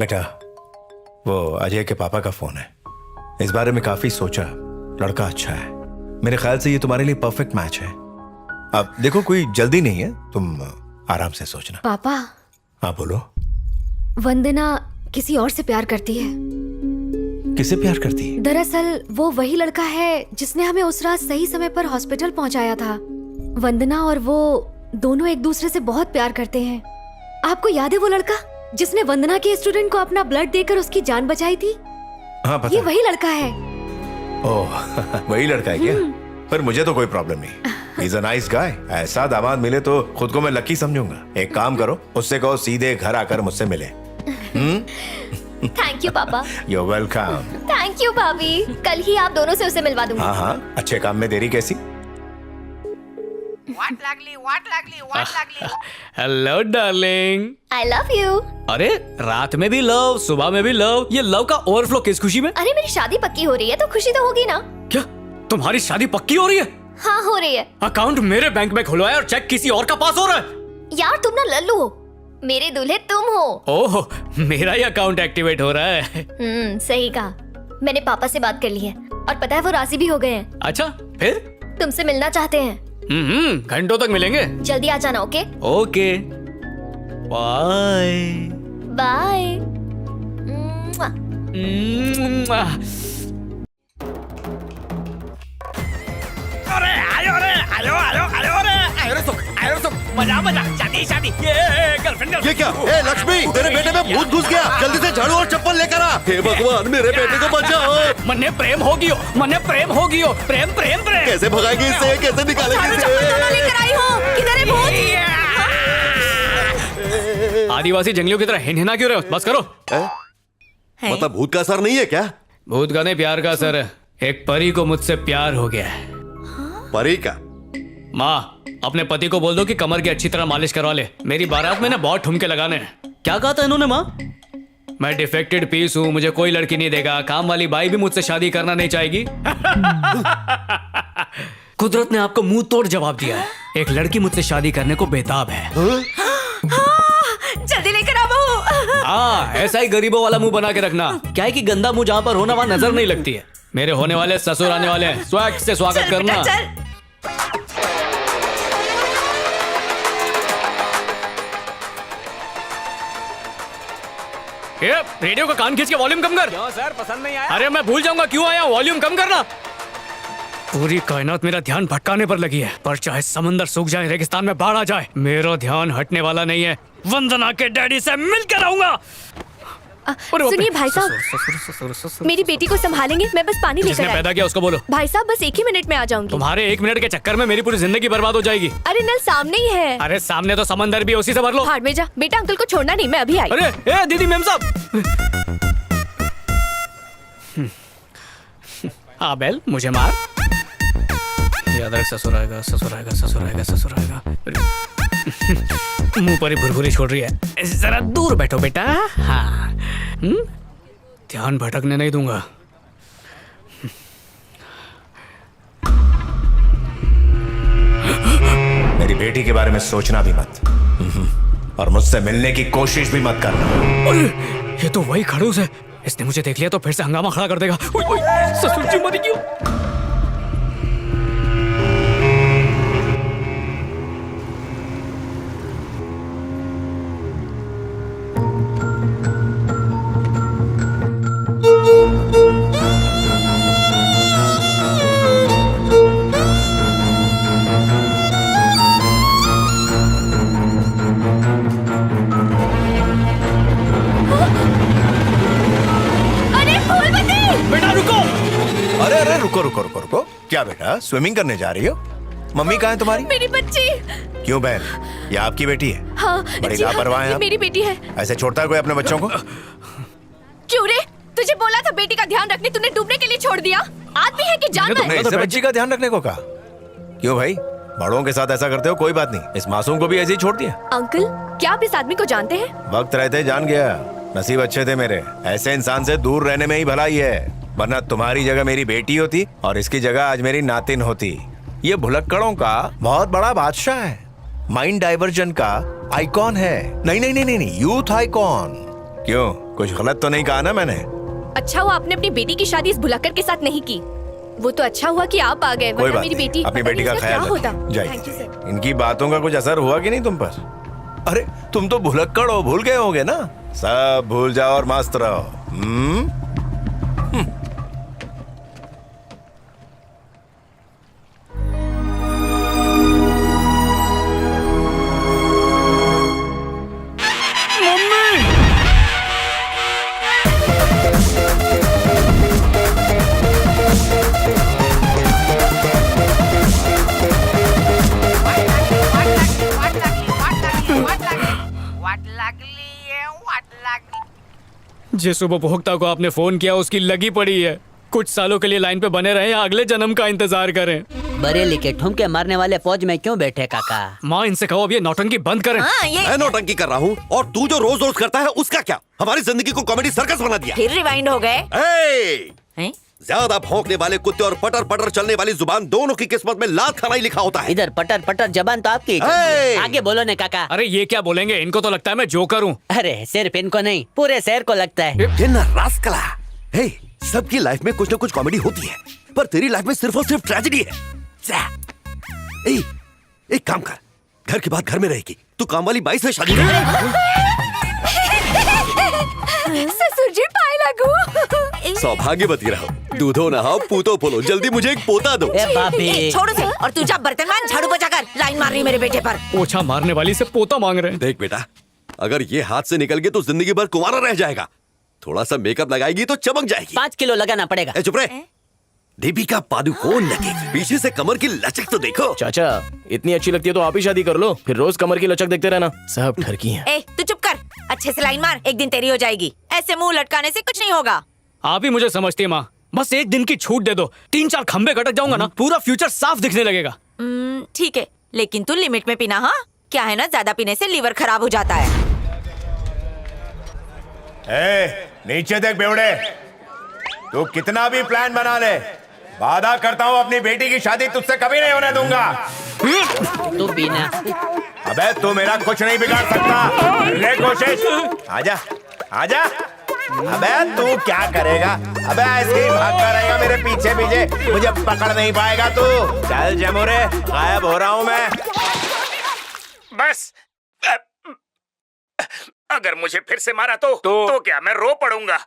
बेटा, वो अजय के पापा का फोन है। इस बारे में काफी सोचा, लड़का अच्छा है। मेरे ख्याल से ये तुम्हारे लिए परफेक्ट मैच है। अब देखो, कोई जल्दी नहीं है, तुम आराम से सोचना। पापा, हाँ बोलो। वंदना किसी और से प्यार करती है। किसे प्यार करती है? दरअसल वो वही लड़का है जिसने हमें उस रात सही समय पर हॉस्पिटल पहुंचाया था। वंदना और वो दोनों एक दूसरे से बहुत प्यार करते हैं। आपको याद है वो लड़का जिसने वंदना के स्टूडेंट को अपना ब्लड देकर उसकी जान बचाई थी? हाँ पता। ये वही लड़का है। ओह वही लड़का है क्या? पर मुझे तो कोई प्रॉब्लम नहीं। He's a nice guy। ऐसा दामाद मिले तो खुद को मैं लकी समझूंगा। एक काम करो, उससे कहो सीधे घर आकर मुझसे मिले। थैंक यू पापा। You're welcome। थैंक यू भाभी, कल ही आप दोनों से उसे मिलवा दूंगी। हाँ हाँ, अच्छे काम में देरी कैसी? What lovely? Hello darling. I love you. अरे रात में भी लव, सुबह में भी लव। ये लव का ओवरफ्लो किस खुशी में? अरे मेरी शादी पक्की हो रही है तो खुशी तो होगी ना। क्या तुम्हारी शादी पक्की हो रही है? हाँ हो रही है। अकाउंट मेरे बैंक में खुलवाया और चेक किसी और का पास हो रहा है। यार तुम ना लल्लू हो, मेरे दूल्हे तुम हो। ओह, मेरा ही अकाउंट एक्टिवेट हो रहा है। सही कहा। मैंने पापा से बात कर ली है और पता है वो राजी भी हो गए हैं। अच्छा फिर? तुमसे मिलना चाहते हैं। घंटों तक मिलेंगे। जल्दी आ जाना। Okay okay bye. बाय। अरे आयो रे, आयो रे सुख, मजा शादी ये गर्लफ्रेंड। ये क्या? ए लक्ष्मी, तेरे बेटे में भूत घुस गया। जल्दी से झाड़ू और चप्पल लेकर आ। हे भगवान, मेरे बेटे को बचाओ। मन्ने प्रेम होगियो, प्रेम। कैसे भगाएगी इससे? कैसे निकालेगी इसे? लेकर आई हो। किधर है भूत? आदिवासी जंगलियों की तरह हिनहिना क्यों रहे हो? बस करो। मतलब भूत का असर नहीं है क्या? भूत का नहीं, प्यार का असर है। एक परी को मुझसे प्यार हो गया है। परी का? माँ, अपने पति को बोल दो कि कमर की अच्छी तरह मालिश करवा ले। मेरी बारात में ना बहुत ठुमके लगाने हैं। क्या कहा था इन्होंने माँ? मैं डिफेक्टेड पीस हूँ, मुझे कोई लड़की नहीं देगा। काम वाली बाई भी मुझसे शादी करना नहीं चाहेगी। कुदरत ने आपको मुंह तोड़ जवाब दिया है। एक लड़की मुझसे शादी करने को बेताब है। जल्दी लेकर आओ। हाँ, ऐसा ही गरीबों वाला मुंह बना के रखना। क्या है कि गंदा मुंह जहाँ पर होना वहाँ नजर नहीं लगती है। मेरे होने वाले ससुर आने वाले हैं, स्वैग से स्वागत करना। ये रेडियो का कान खींच के वॉल्यूम कम कर। क्यों सर, पसंद नहीं आया? अरे मैं भूल जाऊंगा क्यों आया, वॉल्यूम कम करना। पूरी कायनात मेरा ध्यान भटकाने पर लगी है, पर चाहे समंदर सूख जाए, रेगिस्तान में बाढ़ आ जाए, मेरा ध्यान हटने वाला नहीं है। वंदना के डैडी से मिलकर आऊंगा। सुनिए भाई साहब, मेरी बेटी को संभालेंगे, मैं बस पानी जिसने लेकर आई। पैदा किया उसको बोलो। भाई साहब बस एक ही मिनट में आ जाऊंगी। तुम्हारे एक मिनट के चक्कर में मेरी पूरी जिंदगी बर्बाद हो जाएगी। अरे नल सामने ही है। अरे सामने तो समंदर भी है, उसी से भर लो। भाड़ में जा बेटा, अंकल को छोड़ना नहीं, मैं अभी आई। अरे ए दीदी मेम साहब। आबेल मुझे मार। याद रख, ससुर आएगा। मुंह पर ही भुरभुरी छोड़ रही है। जरा दूर बैठो बेटा। हाँ, ध्यान भटकने नहीं दूंगा। मेरी बेटी के बारे में सोचना भी मत, और मुझसे मिलने की कोशिश भी मत करना। अरे ये तो वही खड़ूस है। इसने मुझे देख लिया तो फिर से हंगामा खड़ा कर देगा। ससुर जी मरी क्यों? बेटा रुको। अरे रुको। क्या बेटा, स्विमिंग करने जा रही हो? मम्मी कहाँ है तुम्हारी? मेरी बच्ची। क्यों बहन, ये आपकी बेटी है? हाँ बड़ी जी हाँ, लापरवाह है ये आप। मेरी बेटी है। ऐसे छोड़ता है कोई अपने बच्चों को? क्यों रे, तुझे बोला था बेटी का ध्यान रखने, तूने डूबने के लिए छोड़ दिया। आदमी है कि जानवर? तुमने इससे बच्ची का ध्यान रखने को कहा। क्यों भाई, बड़ों के साथ ऐसा करते हो? कोई बात नहीं, इस मासूम को भी ऐसे ही छोड़ दिया। अंकल, क्या आप इस आदमी को जानते हैं? वक्त रहते जान गया। नसीब अच्छे थे मेरे, ऐसे इंसान से दूर रहने में ही भलाई है। वरना तुम्हारी जगह मेरी बेटी होती और इसकी जगह आज मेरी नातिन होती। ये भुलक्कड़ों का बहुत बड़ा बादशाह है, माइंड डाइवर्जन का आइकॉन है। नहीं, यूथ आइकॉन। क्यों, कुछ गलत तो नहीं कहा ना मैंने? अच्छा हुआ आपने अपनी बेटी की शादी इस भुलक्कड़ के साथ नहीं की। वो तो अच्छा हुआ कि आप आ गए, कोई वरना बात मेरी नहीं, बेटी अपनी पता बेटी नहीं का इसका ख्याल क्या होता। रखिए। Thank you, जाइए। sir। इनकी बातों का कुछ असर हुआ कि नहीं तुम पर? अरे तुम तो भुलक्कड़ हो, भूल गए होगे ना। सब भूल जाओ और मस्त रहो। जिस उपभोक्ता को आपने फोन किया उसकी लगी पड़ी है। कुछ सालों के लिए लाइन पे बने रहे या अगले जन्म का इंतजार करें। बरेली के ठुमके मारने वाले फौज में क्यों बैठे काका? माँ इनसे कहो अब ये नौटंकी बंद करें। हाँ, ये मैं नौटंकी कर रहा हूँ और तू जो रोज रोज करता है उसका क्या? हमारी जिंदगी को कॉमेडी सर्कस बना दिया। फिर रिवाइंड हो गए। ए! हैं? ज्यादा भौंकने वाले कुत्ते और पटर पटर चलने वाली जुबान दोनों की किस्मत में लात खाना ही लिखा होता है। इधर पटर पटर जबान तो आपकी। Hey! आगे बोलो ने काका। अरे ये क्या बोलेंगे, इनको तो लगता है मैं जोकर हूँ। अरे सिर्फ इनको नहीं, पूरे शहर को लगता है। ये ना रास्कला। हे, सबकी लाइफ में कुछ ना कुछ कॉमेडी होती है, पर तेरी लाइफ में सिर्फ और सिर्फ ट्रेजेडी है। ए, एक काम कर, घर के बाद घर में रहेगी, तू काम वाली बाई से शादी कर। ससुर जी पाए लगू। सौभाग्यवती रहो, दूधो नहाओ पूतो पोलो, जल्दी मुझे एक पोता दो। ए भाभी, छोड़ो से, और तू जा बर्तन मान, झाड़ू पोछा कर। लाइन मार रही मेरे बेटे पर। पोछा मारने वाली से पोता मांग रहे हैं। देख बेटा, अगर ये हाथ से निकल गए तो जिंदगी भर कुंवारा रह जाएगा। थोड़ा सा मेकअप लगाएगी तो चमक जाएगी। 5 किलो लगाना पड़ेगा। ए, चुप रहे। दीपिका पादुकोण लगेगी, पीछे से कमर की लचक तो देखो। चाचा इतनी अच्छी लगती है तो आप ही शादी कर लो, फिर रोज कमर की लचक देखते रहना। सब ठरकी हैं। ए, तू चुप कर, अच्छे से लाइन मार, एक दिन तेरी हो जाएगी। ऐसे मुंह लटकाने से कुछ नहीं होगा। आप ही मुझे समझती है माँ, बस एक दिन की छूट दे दो, 3-4 खंबे कटक जाऊंगा ना, पूरा फ्यूचर साफ दिखने लगेगा। ठीक है, लेकिन तू लिमिट में पीना। हाँ, क्या है ना, ज्यादा पीने से लीवर खराब हो जाता है। नीचे देख बेवड़े, तू कितना भी प्लान बना ले, वादा करता हूँ अपनी बेटी की शादी तुझसे कभी नहीं होने दूंगा। तू पीना। अबे तू मेरा कुछ नहीं बिगाड़ सकता। ले कोशिश, आजा आजा। अबे तू क्या करेगा? अबे ऐसे ही भागता रहेगा मेरे पीछे पीछे, मुझे पकड़ नहीं पाएगा तू। चल जमोरे, गायब हो रहा हूँ मैं। बस अगर मुझे फिर से मारा तो क्या मैं रो पड़ूंगा?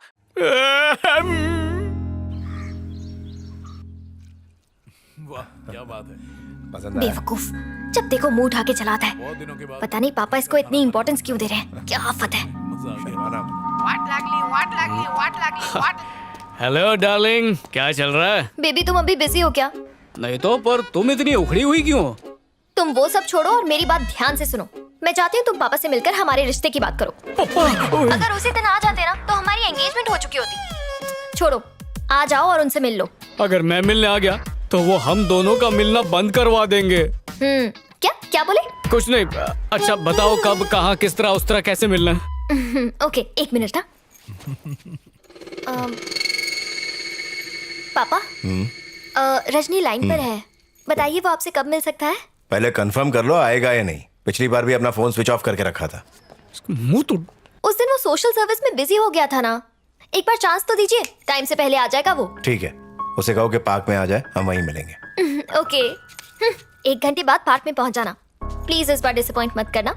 क्या बात है। पसंद आया? बेवकूफ, जब देखो मुंह उठा के चलाता है। पता नहीं पापा इसको इतनी इंपॉर्टेंस क्यों दे रहे हैं, क्या आफत है। हेलो डार्लिंग, क्या चल रहा है? बेबी तुम अभी बिजी हो क्या? नहीं तो, पर तुम इतनी उखड़ी हुई क्यों? तुम वो सब छोड़ो और मेरी बात ध्यान से सुनो। मैं चाहती हूँ तुम पापा से मिलकर हमारे रिश्ते की बात करो। अगर उसी दिन आ जाते ना तो हमारी एंगेजमेंट हो चुकी होती। छोड़ो, आ जाओ और उनसे मिल लो। अगर मैं मिलने आ गया तो वो हम दोनों का मिलना बंद करवा देंगे। क्या क्या बोले? कुछ नहीं। अच्छा बताओ कब, कहाँ, किस तरह, उस तरह कैसे मिलना है? ओके, एक मिनट ना। पापा, रजनी लाइन पर है, बताइए वो आपसे कब मिल सकता है? पहले कंफर्म कर लो आएगा या नहीं। पिछली बार भी अपना फोन स्विच ऑफ करके रखा था। मुंह तो उस दिन वो सोशल सर्विस में बिजी हो गया था ना, एक बार चांस तो दीजिए, टाइम से पहले आ जाएगा वो। ठीक है, उसे कहो कि पार्क में आ जाए, हम वहीं मिलेंगे। ओके, 1 घंटे बाद पार्क में पहुंच जाना। प्लीज इस बार डिसअपॉइंट मत करना,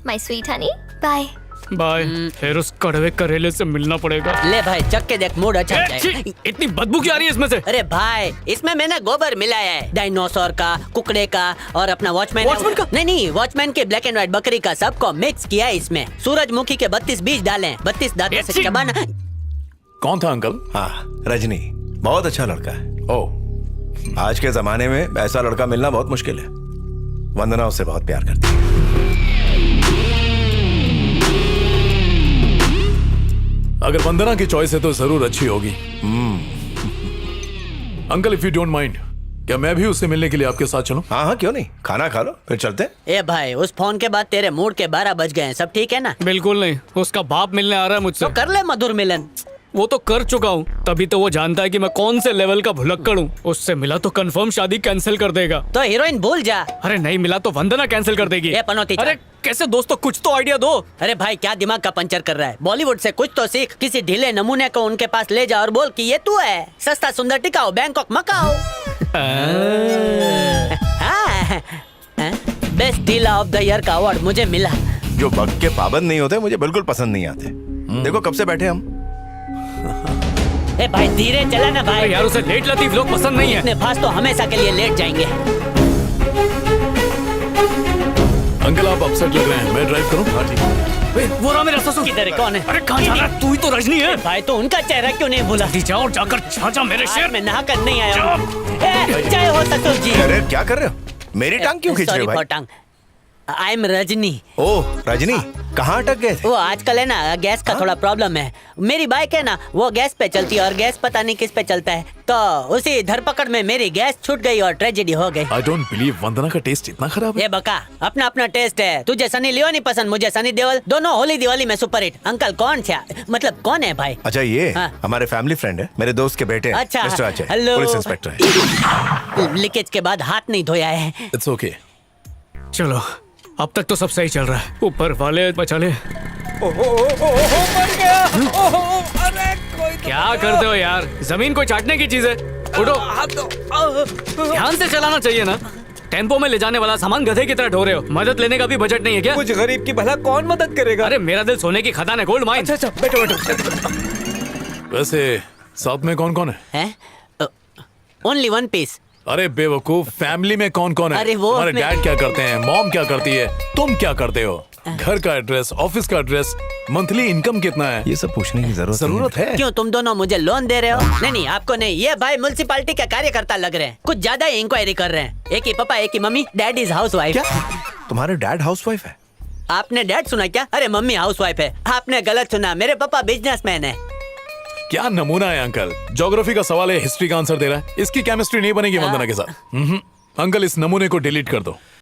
my sweet honey. Bye bye. फिर उस कड़वे करेले से मिलना पड़ेगा। ले भाई, चख के देख, मूड अच्छा हो जाएगा। इतनी बदबू क्यों आ रही है इसमें से? अरे भाई, इसमें मैंने गोबर मिलाया है, डायनासोर का, कुकड़े का और अपना वॉचमैन का? नहीं, वॉचमैन के ब्लैक एंड व्हाइट बकरी का, सबको मिक्स किया है इसमें। सूरजमुखी के 32 बीज डाले, 32 दांतों से चबाना। कौन था अंकल? हाँ, रजनी बहुत अच्छा लड़का है। ओ, आज के जमाने में ऐसा लड़का मिलना बहुत मुश्किल है। वंदना उससे बहुत प्यार करती है। अगर वंदना की चॉइस है तो जरूर अच्छी होगी। Uncle if you don't mind, क्या मैं भी उससे मिलने के लिए आपके साथ चलूं? हाँ हाँ, क्यों नहीं, खाना खा लो फिर चलते हैं। ए भाई, उस फोन के बाद तेरे मूड के 12 बज गए हैं, सब ठीक है ना? बिल्कुल नहीं, उसका बाप मिलने आ रहा है मुझसे। तो कर ले मधुर मिलन। वो तो कर चुका हूँ, तभी तो वो जानता है कि मैं कौन से लेवल का भुलक्कड़ हूँ। उससे मिला तो कंफर्म शादी कैंसिल कर देगा। तो हीरोइन भूल जा। अरे नहीं मिला तो वंदना कैंसिल कर देगी। ये पनौती अरे कैसे दोस्तों, कुछ तो आइडिया दो। अरे भाई क्या दिमाग का पंचर कर रहा है? बॉलीवुड से कुछ तो सीख। किसी ढीले नमूने को उनके पास ले जा और बोल कि ये तू है, सस्ता सुंदर टिकाऊ, Bangkok Macau. Best dealer of the year का अवार्ड मुझे मिला। जो वक्त के पाबंद नहीं होते मुझे बिल्कुल पसंद नहीं आते। देखो कब से बैठे हम। ए भाई धीरे चला ना भाई। यार उसे लेट लतीफ लोग पसंद नहीं है। इतने फास्ट तो हमेशा के लिए लेट जाएंगे। अंकल आप अपसेट लग रहे हैं, मैं ड्राइव करूं? हाँ ठीक। वो रहा मेरा ससुर। किधर है, कौन है? अरे कहाँ जा रहा है? तू ही तो रजनी है। भाई तो उनका चेहरा क्यों नहीं भूला? जल्दी जाओ, जाकर छाछा मेरे आज शेर। मैं नहा कर नहीं आया हूँ। जय हो ससुर जी। अरे क्या कर रहे हो? मेरी टांग क्यों खींच रहे हो भाई? I am Rajni. Oh Rajni, कहाँ अटक गए थे? वो आजकल है ना गैस का थोड़ा प्रॉब्लम है। मेरी बाइक है ना वो गैस पे चलती है और गैस पता नहीं किस पे चलता है, तो उसी धरपकड़ में मेरी गैस छूट गई और ट्रेजेडी हो गई। आई डोंट बिलीव वंदना का टेस्ट इतना खराब है। ये बका अपना अपना टेस्ट है। तुझे सनी लियोनी पसंद, मुझे सनी देओल। दोनों होली दिवाली में सुपर हिट। अंकल कौन था, मतलब कौन है भाई? अच्छा ये हाँ। हमारे फैमिली फ्रेंड है, मेरे दोस्त के बेटे हैं, अच्छा mister Ajay, hello. Police inspector है। लीकेज के बाद हाथ नहीं धोया है। It's okay. चलो अब तक तो सब सही चल रहा है। ऊपर वाले बचा ले। क्या करते हो यार? जमीन को चाटने की चीज है। उठो, ध्यान से चलाना चाहिए ना। टेम्पो में ले जाने वाला सामान गधे की तरह ढो रहे हो। मदद लेने का भी बजट नहीं है क्या? कुछ गरीब की भला कौन मदद करेगा? अरे मेरा दिल सोने की खदान है, गोल्ड माइन। अच्छा बैठो बैठो। वैसे साथ में कौन कौन है? Only one piece. अरे बेवकूफ, फैमिली में कौन कौन है? अरे वो हमारे अपने- डैड क्या करते हैं, मॉम क्या करती है, तुम क्या करते हो? घर का एड्रेस, ऑफिस का एड्रेस, मंथली इनकम कितना है, ये सब पूछने की जरूरत है? क्यों तुम दोनों मुझे लोन दे रहे हो? नहीं आपको नहीं, ये भाई म्युनिसिपैलिटी के कार्यकर्ता लग रहे हैं। कुछ ज्यादा ही इंक्वायरी कर रहे हैं। एक ही पापा एक ही मम्मी, डैड इज हाउस वाइफ। तुम्हारे डैड हाउसवाइफ है? आपने डैड सुना क्या? अरे मम्मी हाउस वाइफ है। आपने गलत सुना, मेरे पापा बिजनेसमैन है। क्या नमूना है अंकल। ज्योग्राफी का सवाल है, हिस्ट्री का आंसर दे रहा है। इसकी केमिस्ट्री नहीं बनेगी वंदना के साथ। अंकल इस नमूने को डिलीट कर दो।